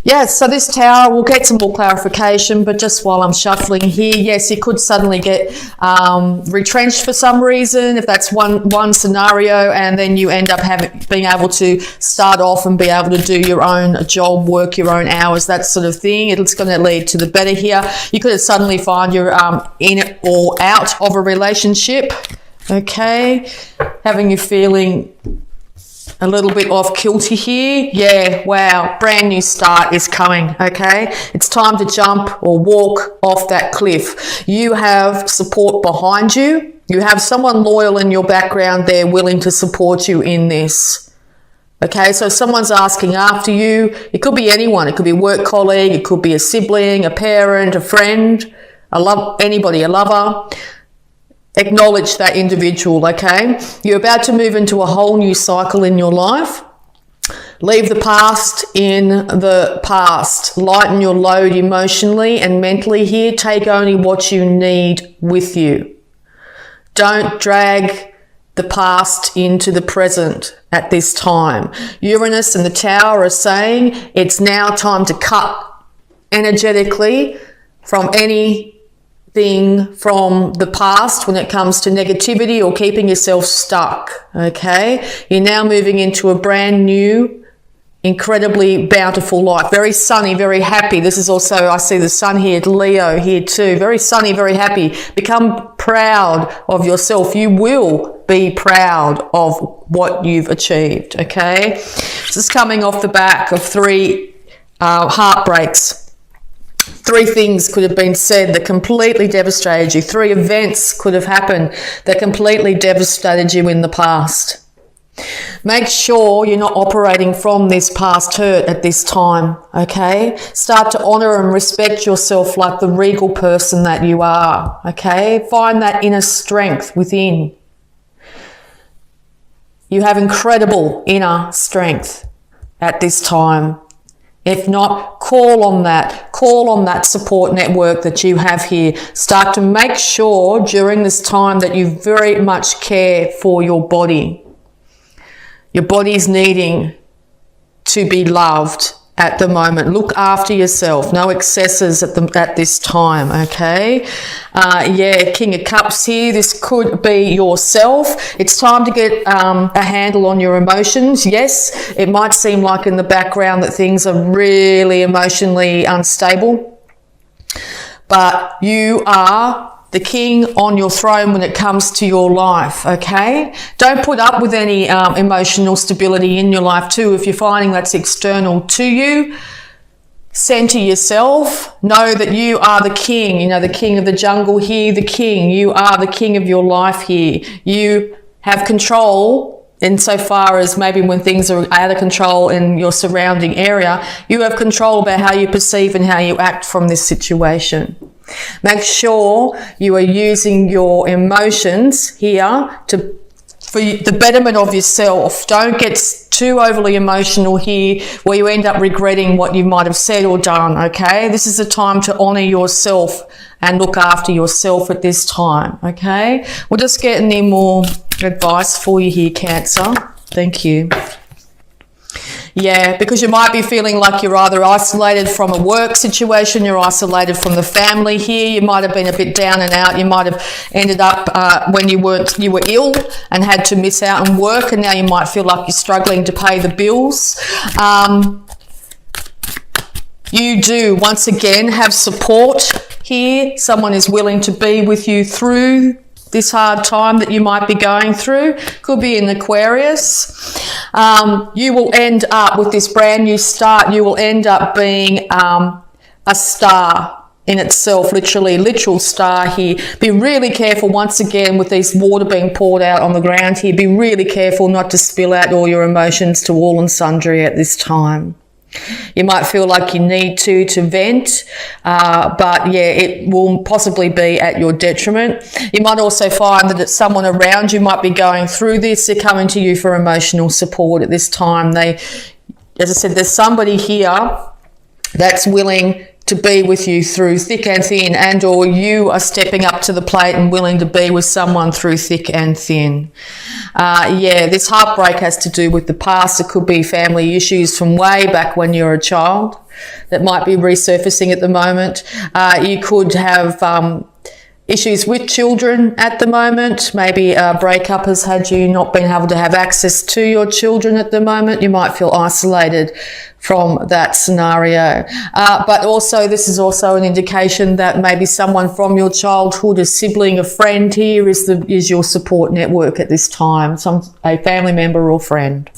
Yes, so this tower, we'll get some more clarification, but just while I'm shuffling here, yes, you could suddenly get retrenched for some reason, if that's one scenario, and then you end up being able to start off and be able to do your own job, work your own hours, that sort of thing. It's going to lead to the better here. You could suddenly find you're in or out of a relationship, okay, having you feeling a little bit off kilter here. Yeah, wow, brand new start is coming, okay? It's time to jump or walk off that cliff. You have support behind you. You have someone loyal in your background there willing to support you in this. Okay, so someone's asking after you. It could be anyone. It could be a work colleague. It could be a sibling, a parent, a friend, a lover. Acknowledge that individual, okay? You're about to move into a whole new cycle in your life. Leave the past in the past. Lighten your load emotionally and mentally here. Take only what you need with you. Don't drag the past into the present at this time. Uranus and the Tower are saying it's now time to cut energetically from anything from the past when it comes to negativity or keeping yourself stuck, okay? You're now moving into a brand new, incredibly bountiful life. Very sunny, very happy. This is also, I see the sun here, Leo here too. Very sunny, very happy. Become proud of yourself. You will be proud of what you've achieved, okay? This is coming off the back of 3 heartbreaks. 3 things could have been said that completely devastated you. 3 events could have happened that completely devastated you in the past. Make sure you're not operating from this past hurt at this time, okay? Start to honour and respect yourself like the regal person that you are, okay? Find that inner strength within. You have incredible inner strength at this time. If not, call on that support network that you have here. Start to make sure during this time that you very much care for your body. Your body's needing to be loved at the moment. Look after yourself. No excesses at this time, okay? King of Cups here. This could be yourself. It's time to get a handle on your emotions. Yes, it might seem like in the background that things are really emotionally unstable, but you are the king on your throne when it comes to your life, okay? Don't put up with any emotional stability in your life too. If you're finding that's external to you, center yourself. Know that you are the king, you know, the king of the jungle here, the king. You are the king of your life here. You have control insofar as maybe when things are out of control in your surrounding area, you have control about how you perceive and how you act from this situation. Make sure you are using your emotions here for the betterment of yourself. Don't get too overly emotional here where you end up regretting what you might have said or done, okay? This is a time to honour yourself and look after yourself at this time, okay? We'll just get any more advice for you here, Cancer. Thank you. Yeah, because you might be feeling like you're either isolated from a work situation, you're isolated from the family here, you might have been a bit down and out, you might have ended up when you were ill and had to miss out on work, and now you might feel like you're struggling to pay the bills. You do, once again, have support here. Someone is willing to be with you through this hard time that you might be going through. Could be in Aquarius. You will end up with this brand new start. You will end up being a star in itself, literal star here. Be really careful once again with these water being poured out on the ground here. Be really careful not to spill out all your emotions to all and sundry at this time. You might feel like you need to vent, but yeah, it will possibly be at your detriment. You might also find that someone around you might be going through this. They're coming to you for emotional support at this time. As I said, there's somebody here that's willing to be with you through thick and thin, and or you are stepping up to the plate and willing to be with someone through thick and thin. Yeah, this heartbreak has to do with the past. It could be family issues from way back when you were a child that might be resurfacing at the moment. You could have issues with children at the moment. Maybe a breakup has had you not being able to have access to your children at the moment. You might feel isolated from that scenario. But also, this is also an indication that maybe someone from your childhood, a sibling, a friend here is your support network at this time, a family member or friend.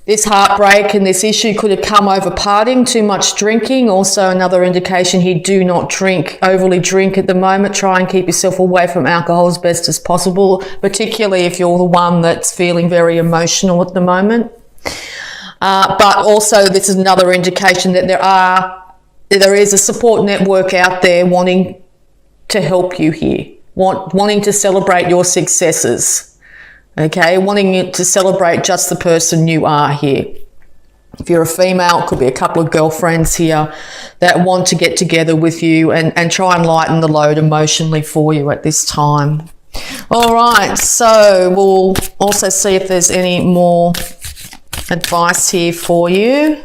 This heartbreak and this issue could have come over partying, too much drinking. Also another indication here, do not overly drink at the moment. Try and keep yourself away from alcohol as best as possible, particularly if you're the one that's feeling very emotional at the moment. But also this is another indication that there is a support network out there wanting to help you here, wanting to celebrate your successes. Okay, wanting to celebrate just the person you are here. If you're a female, it could be a couple of girlfriends here that want to get together with you and try and lighten the load emotionally for you at this time. All right, so we'll also see if there's any more advice here for you.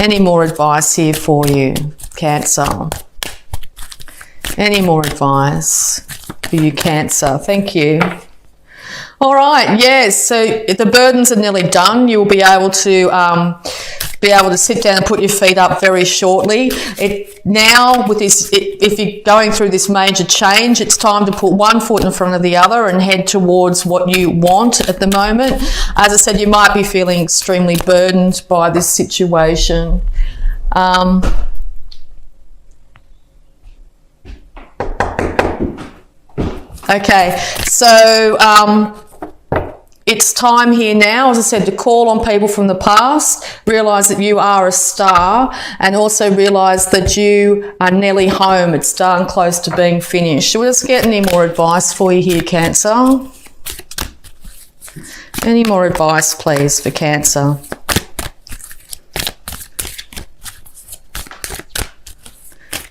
Any more advice here for you, Cancer? Any more advice for you, Cancer? Thank you. All right, yes, so the burdens are nearly done. You'll be able to sit down and put your feet up very shortly. Now, with this, if you're going through this major change, it's time to put one foot in front of the other and head towards what you want at the moment. As I said, you might be feeling extremely burdened by this situation. Okay, so it's time here now, as I said, to call on people from the past, realise that you are a star, and also realise that you are nearly home. It's darn close to being finished. So we'll just get any more advice for you here, Cancer. Any more advice, please, for Cancer?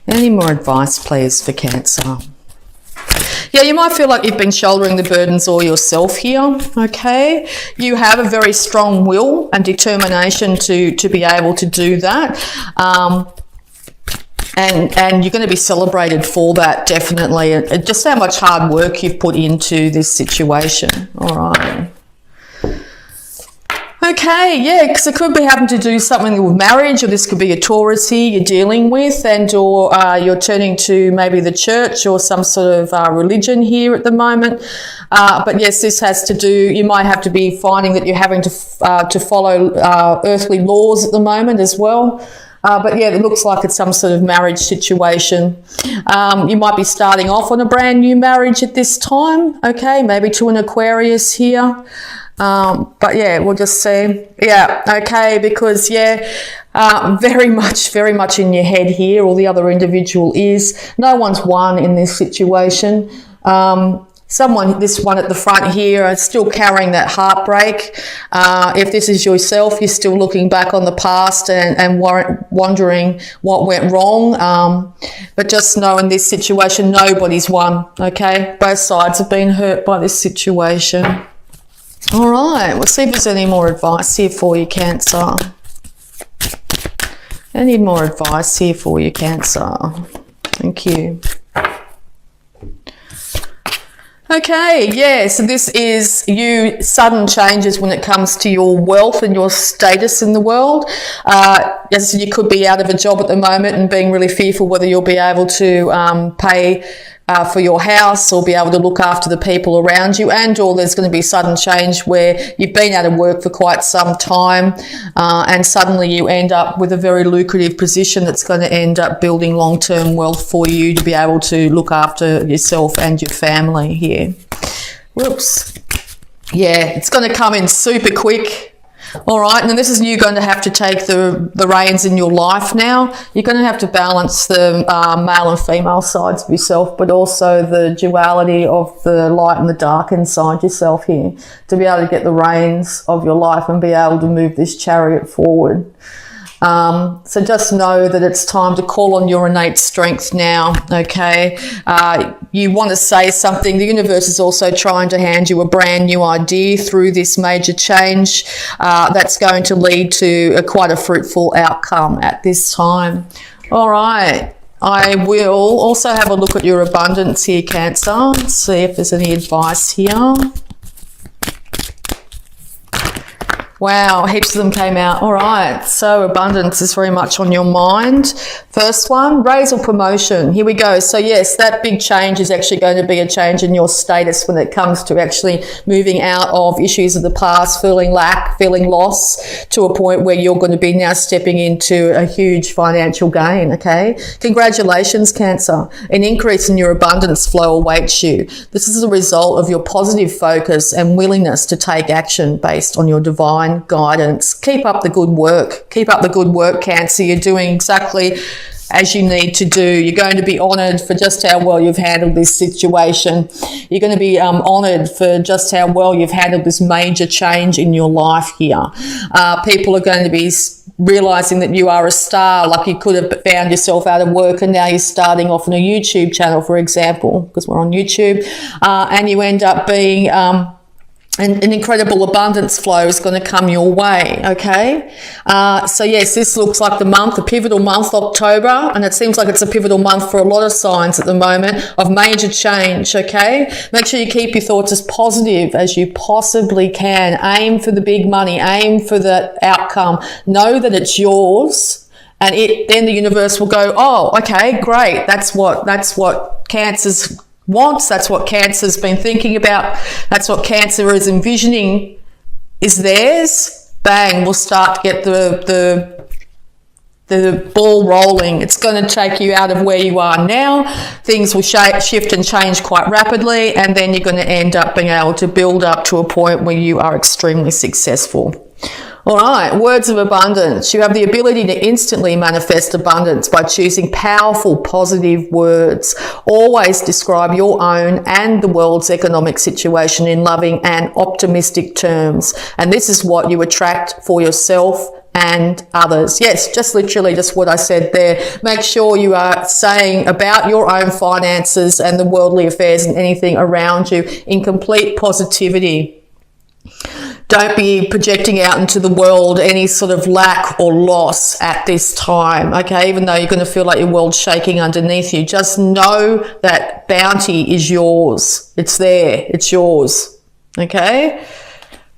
Any more advice, please, for Cancer? Yeah, you might feel like you've been shouldering the burdens all yourself here, okay? You have a very strong will and determination to be able to do that. And you're going to be celebrated for that, definitely. And just how much hard work you've put into this situation. All right. Okay, yeah, because it could be having to do something with marriage, or this could be a Taurus here you're dealing with, and or you're turning to maybe the church or some sort of religion here at the moment. But yes, this has to do, you might have to be finding that you're having to follow earthly laws at the moment as well. But yeah, it looks like it's some sort of marriage situation. You might be starting off on a brand new marriage at this time, okay, maybe to an Aquarius here. But yeah, we'll just see. Yeah, okay, because yeah, very much in your head here, or the other individual is. No one's won in this situation. This one at the front here is still carrying that heartbreak. If this is yourself, you're still looking back on the past and wondering what went wrong. But just know in this situation, nobody's won, okay? Both sides have been hurt by this situation. All right, we'll see if there's any more advice here for you, Cancer. Any more advice here for you, Cancer? Thank you. Okay, yeah, so this is you, sudden changes when it comes to your wealth and your status in the world. As you could be out of a job at the moment and being really fearful whether you'll be able to pay for your house or be able to look after the people around you, and or there's going to be sudden change where you've been out of work for quite some time and suddenly you end up with a very lucrative position that's going to end up building long-term wealth for you to be able to look after yourself and your family here. Whoops. Yeah, it's going to come in super quick. All right, and then this is you going to have to take the reins in your life now. You're going to have to balance the male and female sides of yourself, but also the duality of the light and the dark inside yourself here, to be able to get the reins of your life and be able to move this chariot forward. So just know that it's time to call on your innate strength now, okay? You want to say something. The universe is also trying to hand you a brand new idea through this major change that's going to lead to quite a fruitful outcome at this time. All right. I will also have a look at your abundance here, Cancer. See if there's any advice here. Wow, heaps of them came out. All right, so abundance is very much on your mind. First one, raise or promotion. Here we go. So yes, that big change is actually going to be a change in your status when it comes to actually moving out of issues of the past, feeling lack, feeling loss, to a point where you're going to be now stepping into a huge financial gain, okay? Congratulations, Cancer. An increase in your abundance flow awaits you. This is a result of your positive focus and willingness to take action based on your divine guidance. Keep up the good work. Keep up the good work, Cancer. You're doing exactly as you need to do. You're going to be honoured for just how well you've handled this situation. You're going to be honoured for just how well you've handled this major change in your life here. People are going to be realising that you are a star, like you could have found yourself out of work and now you're starting off on a YouTube channel, for example, because we're on YouTube, and you end up being an incredible abundance flow is going to come your way, okay? So yes, this looks like the month, a pivotal month, October, and it seems like it's a pivotal month for a lot of signs at the moment of major change, okay? Make sure you keep your thoughts as positive as you possibly can. Aim for the big money, aim for the outcome. Know that it's yours, and then the universe will go, oh, okay, great. That's what Cancer's wants. That's what Cancer's been thinking about. That's what Cancer is envisioning is theirs. Bang, we'll start to get the ball rolling. It's going to take you out of where you are now. Things will shift and change quite rapidly, and then you're going to end up being able to build up to a point where you are extremely successful. All right, words of abundance. You have the ability to instantly manifest abundance by choosing powerful, positive words. Always describe your own and the world's economic situation in loving and optimistic terms. And this is what you attract for yourself and others. Yes, just literally just what I said there. Make sure you are saying about your own finances and the worldly affairs and anything around you in complete positivity. Don't be projecting out into the world any sort of lack or loss at this time, okay? Even though you're going to feel like your world's shaking underneath you, just know that bounty is yours. It's there. It's yours, okay?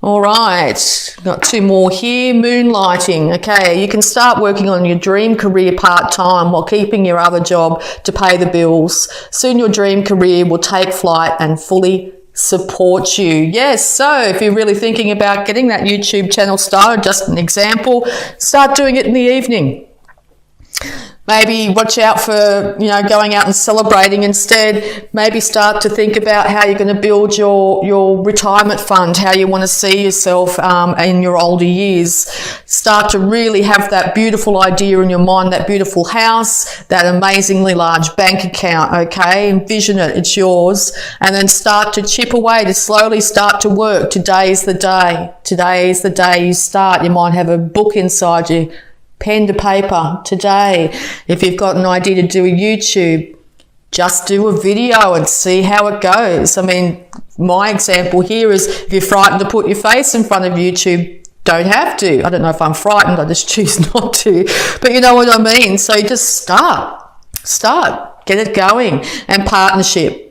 All right, got two more here. Moonlighting, okay? You can start working on your dream career part-time while keeping your other job to pay the bills. Soon your dream career will take flight and fully support you. Yes, so if you're really thinking about getting that YouTube channel started, just an example, start doing it in the evening. Maybe watch out for, going out and celebrating instead. Maybe start to think about how you're going to build your retirement fund, how you want to see yourself in your older years. Start to really have that beautiful idea in your mind, that beautiful house, that amazingly large bank account, okay? Envision it, it's yours. And then start to chip away, to slowly start to work. Today is the day. Today is the day you start. You might have a book inside you. Pen to paper today. If you've got an idea to do a YouTube, just do a video and see how it goes. I mean, my example here is if you're frightened to put your face in front of YouTube, don't have to. I don't know if I'm frightened, I just choose not to. But you know what I mean? So just start, get it going. And partnership.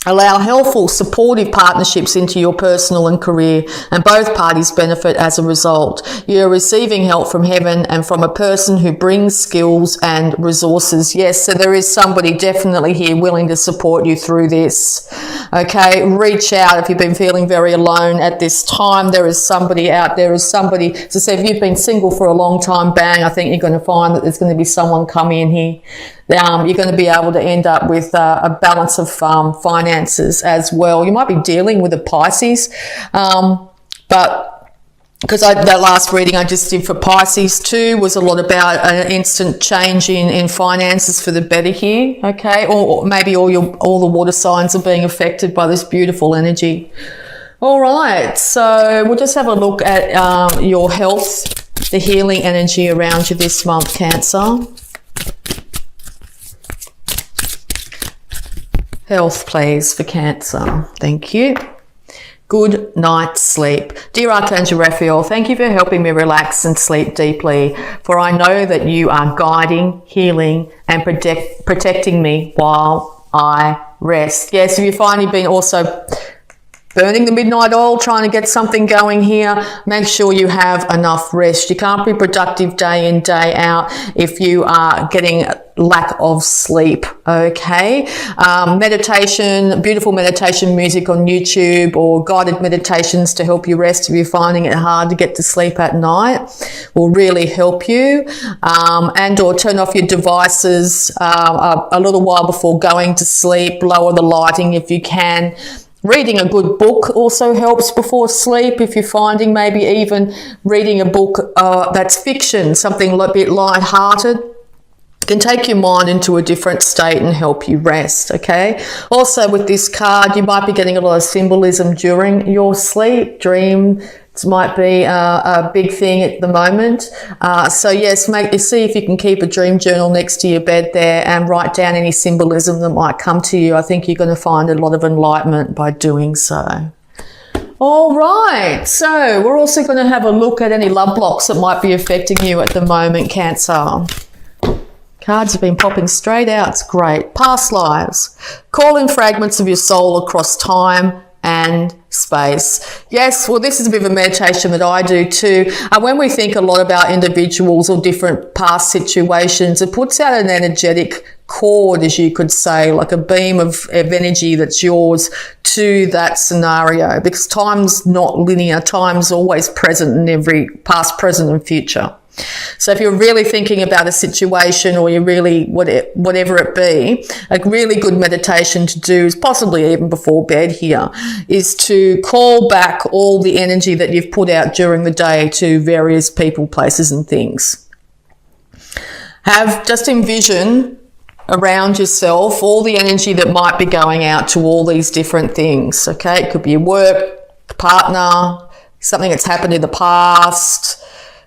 Allow helpful, supportive partnerships into your personal and career, and both parties benefit as a result. You're receiving help from heaven and from a person who brings skills and resources. Yes, so there is somebody definitely here willing to support you through this. Okay, reach out if you've been feeling very alone at this time. There is somebody out there, as I said, if you've been single for a long time, bang, I think you're going to find that there's going to be someone coming in here. You're going to be able to end up with a balance of finances as well. You might be dealing with a Pisces, but because that last reading I just did for Pisces too was a lot about an instant change in finances for the better here, okay? Or maybe all the water signs are being affected by this beautiful energy. All right, so we'll just have a look at your health, the healing energy around you this month, Cancer. Health, please, for Cancer. Thank you. Good night's sleep. Dear Archangel Raphael, thank you for helping me relax and sleep deeply, for I know that you are guiding, healing, and protecting me while I rest. Yes, if you find you've been also burning the midnight oil, trying to get something going here, make sure you have enough rest. You can't be productive day in, day out if you are getting lack of sleep, okay? Meditation, beautiful meditation music on YouTube or guided meditations to help you rest if you're finding it hard to get to sleep at night will really help you. And or turn off your devices a little while before going to sleep, lower the lighting if you can. Reading a good book also helps before sleep if you're finding maybe even reading a book that's fiction, something a bit light-hearted, can take your mind into a different state and help you rest, okay? Also with this card, you might be getting a lot of symbolism during your sleep. Dreams might be a big thing at the moment. So yes, see if you can keep a dream journal next to your bed there and write down any symbolism that might come to you. I think you're going to find a lot of enlightenment by doing so. All right, so we're also going to have a look at any love blocks that might be affecting you at the moment, Cancer. Cards have been popping straight out. It's great. Past lives. Call in fragments of your soul across time and space. Yes, well, this is a bit of a meditation that I do too. When we think a lot about individuals or different past situations, it puts out an energetic cord, as you could say, like a beam of energy that's yours to that scenario, because time's not linear. Time's always present in every past, present and future. So if you're really thinking about a situation or you're really, whatever it be, a really good meditation to do is possibly even before bed here, is to call back all the energy that you've put out during the day to various people, places and things. Just envision around yourself all the energy that might be going out to all these different things, okay? It could be your work, partner, something that's happened in the past,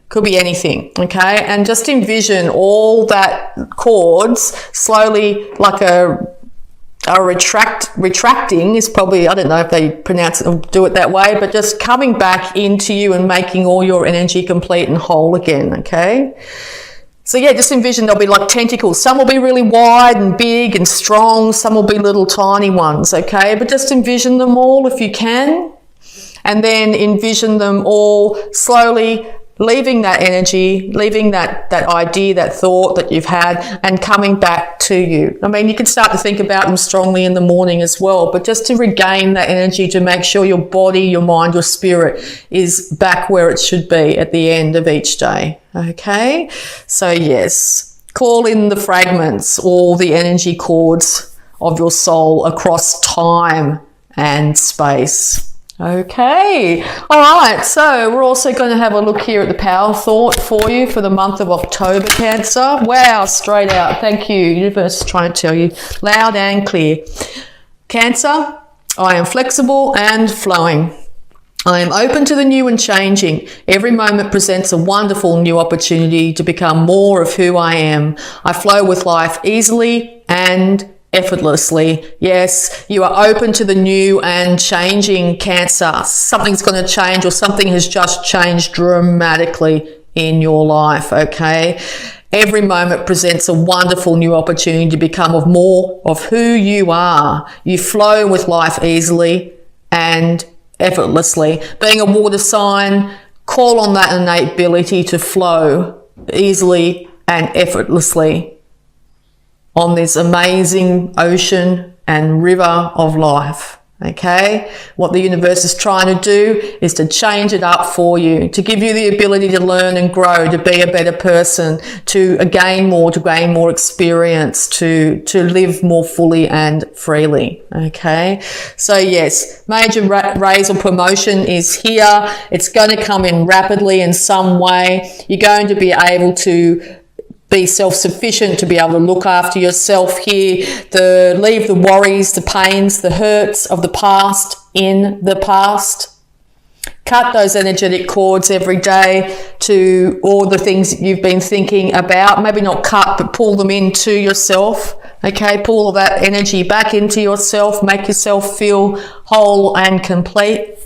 could be anything, okay? And just envision all that cords slowly, like retracting is probably, I don't know if they pronounce it or do it that way, but just coming back into you and making all your energy complete and whole again, okay? So yeah, just envision there'll be like tentacles. Some will be really wide and big and strong. Some will be little tiny ones, okay? But just envision them all if you can. And then envision them all slowly leaving that energy, leaving that idea, that thought that you've had, and coming back to you. I mean, you can start to think about them strongly in the morning as well, but just to regain that energy, to make sure your body, your mind, your spirit is back where it should be at the end of each day. Okay? So yes, call in the fragments, all the energy cords of your soul across time and space. Okay, all right, so we're also going to have a look here at the power thought for you for the month of October, Cancer. Wow, straight out. Thank you. Universe is trying to tell you loud and clear. Cancer, I am flexible and flowing. I am open to the new and changing. Every moment presents a wonderful new opportunity to become more of who I am. I flow with life easily and effortlessly. Yes, you are open to the new and changing, Cancer. Something's going to change, or something has just changed dramatically in your life, okay? Every moment presents a wonderful new opportunity to become more of who you are. You flow with life easily and effortlessly. Being a water sign, call on that innate ability to flow easily and effortlessly on this amazing ocean and river of life, Okay, what the universe is trying to do is to change it up for you, to give you the ability to learn and grow, to be a better person, to gain more experience, to live more fully and freely. Okay, so yes, major raise or promotion is here. It's going to come in rapidly in some way. You're going to be able to be self-sufficient, to be able to look after yourself here, leave the worries, the pains, the hurts of the past in the past. Cut those energetic cords every day to all the things that you've been thinking about. Maybe not cut, but pull them into yourself. Okay, pull all that energy back into yourself. Make yourself feel whole and complete.